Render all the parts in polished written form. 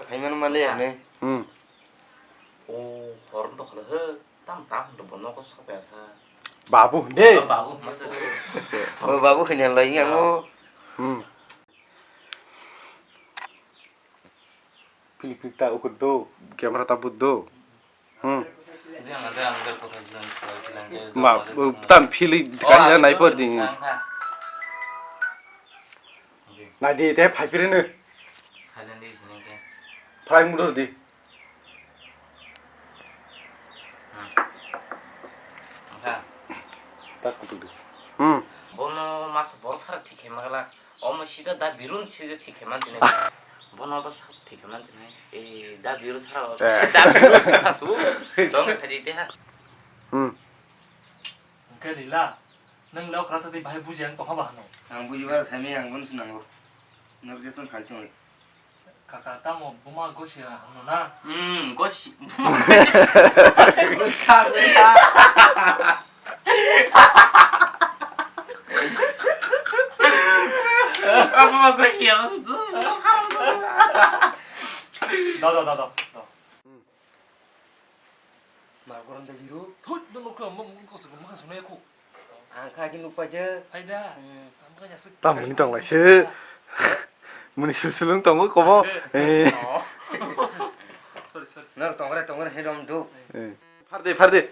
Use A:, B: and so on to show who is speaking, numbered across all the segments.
A: 가면 말이야.
B: 오, 허런도 허. 땅도 못 넣고 섭외서.
C: 바보 네.
B: 바보 맞아.
A: 바보 그냥 라잉하고.
C: 필리핀 ta ukut do, camera tabut do.
B: Jangan ada anggar perhasilan.
C: Ma tan phili kan nai por di. Na di te phai pire ne.
B: Kalian di sini kan.
C: Phai mudo di. Tak kutu di.
B: Bono mas bono sara ठीक है मगला ओम सीधा दा बिरुन चीज ठीक है मानते नहीं बोनो बस ठीक है मानते नहीं ए दा बिरु सारा दा बिरु सासु दम खाली दे हा
D: 그래라 능 너 그렇다 대 바이 부지 안 똑하 봐노
A: 안 부지마 삶이 안 건수나고. 너를 좀 갈증을.
D: 카카 따모 부마 고시야 하노나
B: 고시
A: 그차.
B: 아빠 고시야
D: 나다
A: 말고런데 비루.
D: 너 놓고 뭐 무슨 내고
A: 안 가긴 오빠죠.
D: 아니다 아무거나 쓱
C: Ta muni tong lai se. Muni sulung tong ko mo.
A: 너 동그래 해dom도.
C: Farde.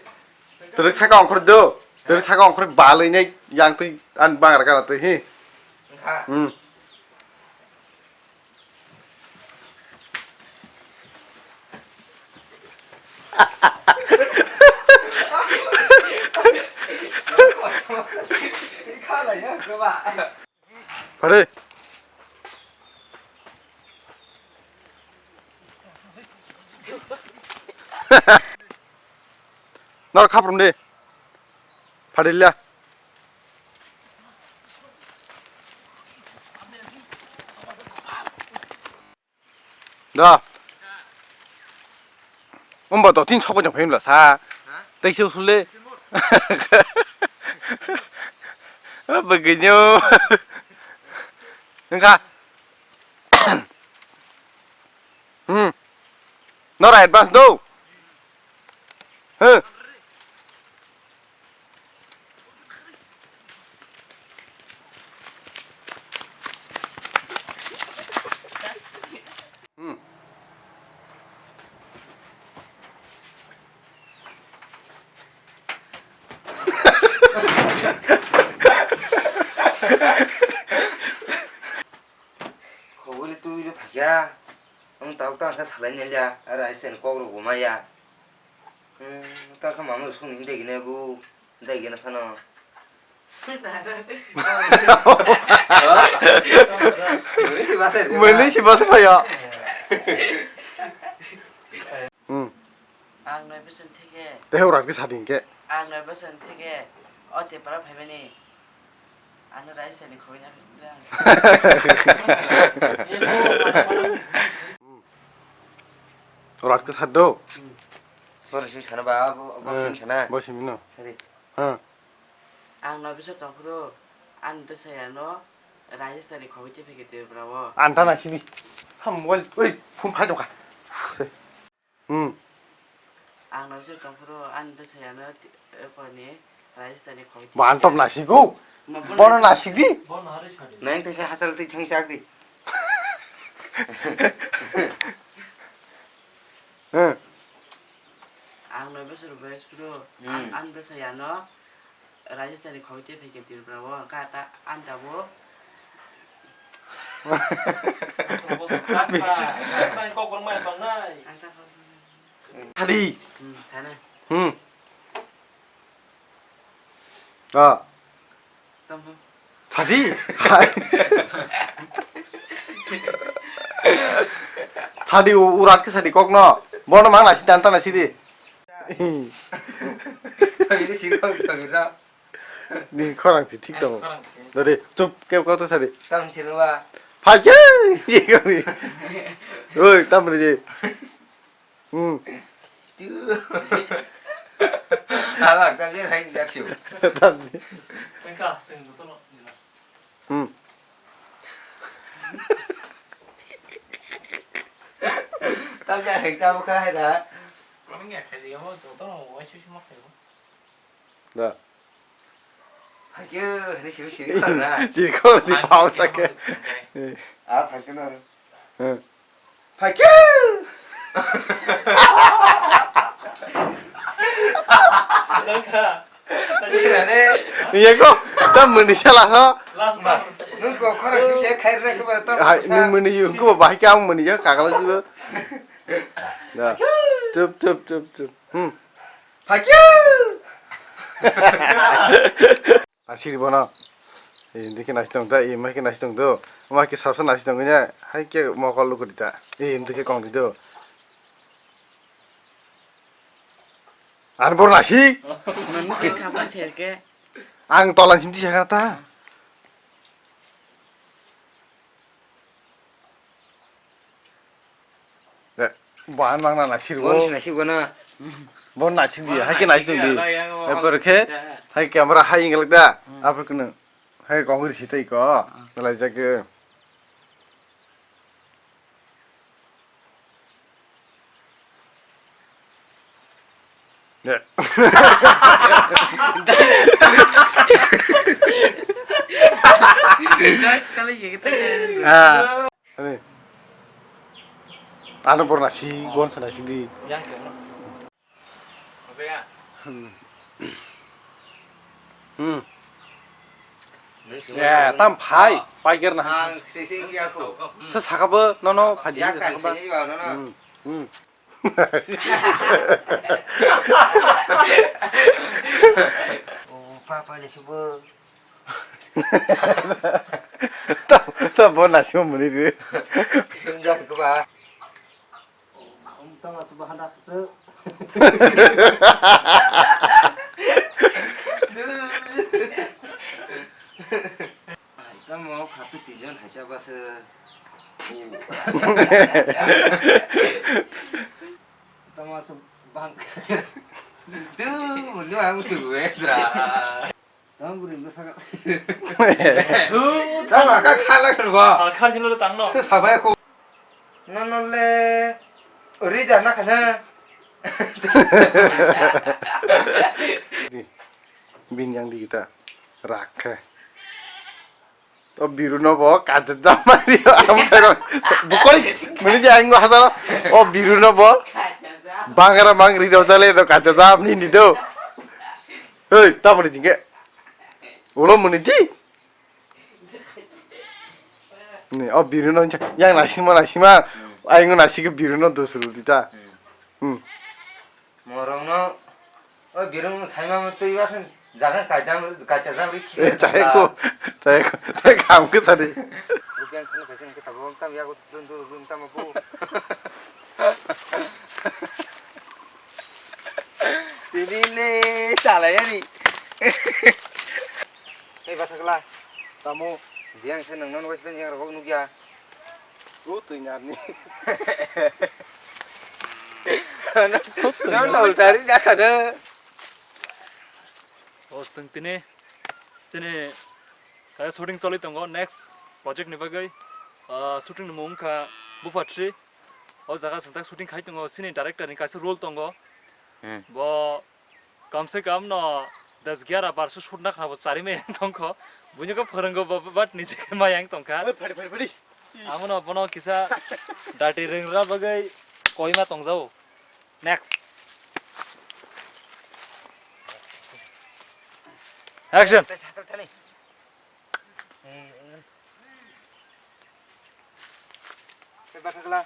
C: Terus saka ongkor do. Terus saka ongkor balai nyai yang tu an bang ra tu hi.
A: 가. 카라야 그거 봐.
C: Farde. Nó khắp rồi đi. Phải đi lên. Đó. Ông bảo tao tin cho bọn nhỏ phim là xa. Tay siêu xuống lên. Begini. Enggak. Nó là advance đâu.
A: 거기 또 이리 박야. tao cái salad này là ở sen cô rồi của mày à. Tao không mang được xuống những cái này bu, đây cái nào nó.
C: Mình đi phải à?
B: ang nói bớt thế cái
C: Để rồi cái sao điện cái.
B: ang nói bớt thế cái ở tiệm bắp phải bên anh nói rice này khối nhau
C: Rồi cái sao đâu?
A: 뭐 지금 전화 봐. 뭐 지금 전화.
C: 뭐 심이노?
A: 그래.
B: ang nói bớt đó 그로 안 드세요 너 라이스타니 거기 집에 되더라고
C: 안 타나 심이. 한번 어이 품 팔좀 가.
B: ang nói bớt đó 그로 안 드세요 너 거기 라이스타니 거기
C: 뭐 안 톱 나시고? 뭐는 나시기?
D: 뭐 나를 차리
A: 나한테 대체 하살 때 청시하기.
C: 응.
B: ang nói bớt rồi 그로 안 드세요 너 라이스타니 거기 집에 되더라고 가다 안다고
D: 딴 거꾸로 말 봤나
C: 다리.
B: 자네
C: 아,
B: 또
C: 다리. 다리 우rat cái 다리 꼭 넣어. 뭐는 막 나시 단단 나시디.
A: 저기 지금 저기라.
C: 니 커랑 지 틱도. 너리 좀 깨고 가도 다리.
A: 땅 치러 와.
C: 파이팅! 이거니. 어이, 땀 흘리지.
A: 나가 땅에 한 작시오.
C: 땀.
D: 그러니까 생도 또
A: tao nhà hình tao khai đã
B: có nghe cái gì mà chỗ tao ngồi chú chú mắc hiểu
C: 네.
A: phải chứ nó xíu xíu còn ra
C: chỉ có đi bao sắc cái.
A: à phải cái nào
C: 응.
A: phải chứ
D: 너가
A: cái là đấy
C: 이거 딱 문이 살아서
D: 라스트
A: mà nó có khó là xíu xíu khai ra cái mà tao
C: 아, 문이 이거 봐. 이게 아무 문이야? 가가지고. 자. 줍줍줍줍.
A: phải chứ
C: 아, 시리버나. 이렇게 나시던다. 이 마이크 나시던도. 마이크 살서 나시던 거냐? 하이게 뭐 걸로 그리다. 이렇게 광리도. 안 보러 나시?
B: mình sẽ khám phá chơi cái
C: 안 떠난 심지 시작했다. 네. 뭐안 막나 나시고.
A: 뭔 나시구나
C: 뭔 나시디? 하이게 나시던디. 이렇게 하이 카메라 하이 gelagda. apa kena? Hai kongri sita iko. Nalaja ke. 네.
B: guys sekali ya kita
A: à
C: 아니. 안 보러 나시. 뭔 나시디?
B: ya kiểu nó ok à
C: 야, 땀 파이. 파이게르나.
A: hàng xí xí ra khổ
C: 서 사가버 너너 파지
A: giá cả
C: 사가버.
A: thì vào nó nó papa này chú bơ
C: 또뭔 나시면 뭐니지?
A: em ra các bà ông tao mà chú hana sơ tao mau khắp cái tiền hay sao bà sơ tao mau sơ bang tuh muốn nói ông chửi về ra tao bữa nó sao tao mà các khăn là cái gì
D: 아 카지노로 땅 넣어
A: 그 사바에 고 너너래 어리지 않나 가나
C: binjang di kita raka to biru no bo kata jamari am tero bukori meni jang gua hasala o biru no bo bangara mangri do chale to kata jam ni do hei ta moni dinge ulo moni di ni o biru no yang nasima aing nasi ke biru no dosru dita
A: morong no 어 비름 사이마면 또 이것은 자간 가자 우리
C: 자이고 내가 아무것도 안 해.
A: 그냥 하는 배송 그 타고 땀 야고 돈 땀하고 디딜레 잘해야니 에 바삭라 tamu diang seneng non wes yang rokok nugia
C: tuh nyarni
A: non nol dari dah kada
D: 승진이 sini kayak shooting solid tonggo next project nibagai shooting mungka bufatri o jaga sentak shooting khai tonggo sini director ni kaisa role tonggo bo kam se kam no 10-11 bar shoot na khabo chari me tongko bunya ko phoranggo but niche ma yang tongka
C: padi
D: amono bono kisa dati ringra bagai koima tongjao next action
A: batakla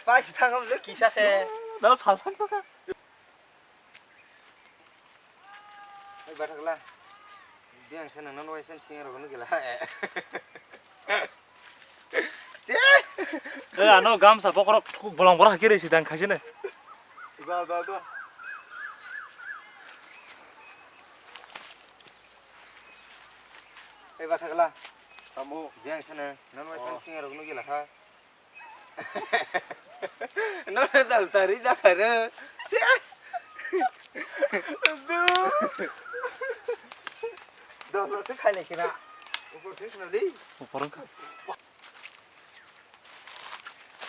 A: 빠시 타가면 왜 기사세
D: 나 사상 거가
A: batakla diang seneng non wes sing rokok nugia
D: 내가 너 감사 버거럭 bolong-bolong kiri sidang kasine
C: 봐
A: batakla
C: kamu
A: diang seneng non wes sing rokok nugia non dal tari dah kada Download khai lại kira. Upor sih kenal di.
D: Uporong ka.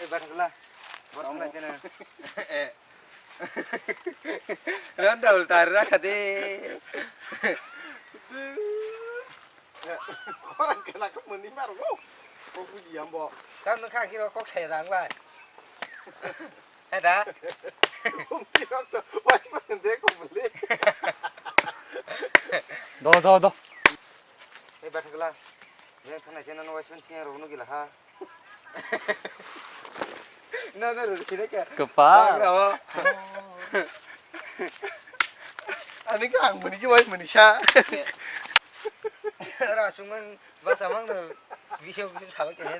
A: Batangla. Batangla cina. Ron daul tar rakha de.
C: Orang kena kemeni baru. Oh, diam bo.
A: Kan nó khai kira kok thầy dang lại. Ada.
C: Không kira tuh. Wah, macam dia kau beli.
D: 너.
A: Batangla. Yang thana cina no wasin cina rono gila ha. No, rồi kira kya.
D: Kepa.
C: Ani kang meni jual meni sah.
A: Ra sungan bahasa mang no. Video sahabat kene.